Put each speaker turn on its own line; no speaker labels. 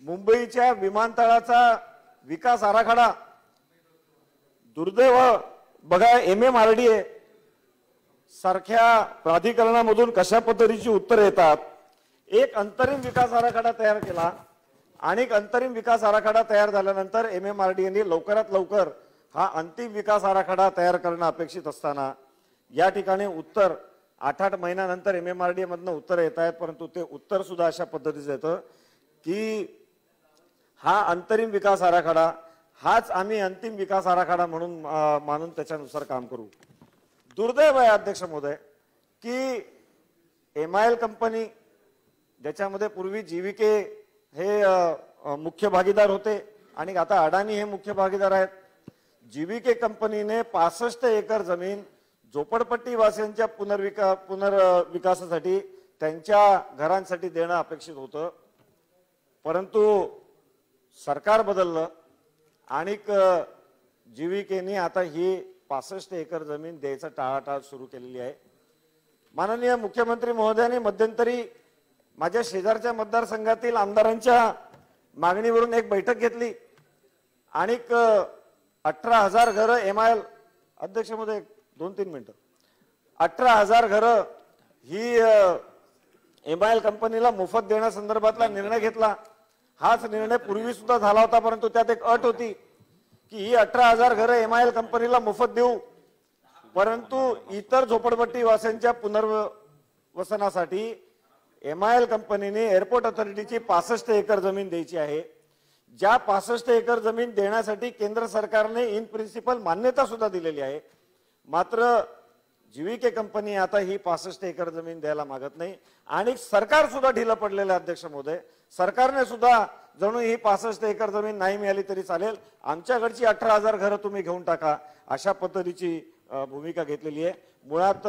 मुंबईच्या विमानतळाचा विकास आराखडा दुर्दैव बघा MMRDA सारख्या प्राधिकरणामधून कशा पद्धतीची उत्तर येतात। एक अंतरिम विकास आराखडा तयार केला आणि अंतरिम विकास आराखडा तयार झाल्यानंतर MMRDA ने लवकरात लवकर हा अंतिम विकास आराखडा तयार करणं अपेक्षित असताना या ठिकाणी उत्तर 8-8 महिन्यानंतर MMRDA मधनं उत्तर येत आहेत, परंतु ते उत्तर सुद्धा अशा पद्धतीचं येतं की हा अंतरिम विकास आराखडा हाच आम्ही अंतिम विकास आराखडा म्हणून मानून त्याच्यानुसार काम करू। दुर्दैव आहे अध्यक्ष महोदय की MIL कंपनी ज्याच्यामध्ये पूर्वी GVK हे मुख्य भागीदार होते आणि आता अडाणी हे मुख्य भागीदार आहेत। GVK कंपनीने 65 एकर जमीन झोपडपट्टी वासियांच्या पुनर्विकासासाठी त्यांच्या घरांसाठी देणं अपेक्षित होतं, परंतु सरकार बदललं आणि GVK ने आता ही 65 एकर जमीन द्यायचा टाळाटाळ सुरू केलेली आहे। माननीय मुख्यमंत्री महोदयांनी मध्यंतरी माझ्या शेजारच्या मतदारसंघातील आमदारांच्या मागणीवरून एक बैठक घेतली आणि 18,000 घरं MIL अध्यक्ष महोदय 2-3 मिनिटं 18,000 घरं ही MIL कंपनीला मोफत देण्यासंदर्भातला निर्णय घेतला। हाच निर्णय पूर्वी सुद्धा झाला होता, परंतु त्यात एक अट होती की ही 18,000 घरं MIL कंपनीला मोफत देऊ, परंतु इतर झोपडपट्टी वासियांच्या पुनर्वसनासाठी MIL कंपनीने एअरपोर्ट अथॉरिटीची 65 एकर जमीन द्यायची आहे। ज्या 65 एकर जमीन देण्यासाठी केंद्र सरकारने इन प्रिन्सिपल मान्यता सुद्धा दिलेली आहे, मात्र GVK कंपनी आता ही 65 एकर जमीन द्यायला मागत नाही आणि सरकार सुद्धा ढिलं पडलेलं आहे। अध्यक्ष महोदय, सरकारने सुद्धा जणू ही 65 एकर जमीन नाही मिळाली तरी चालेल, आमच्याकडची 18,000 घरं तुम्ही घेऊन टाका अशा पद्धतीची भूमिका घेतलेली आहे। मुळात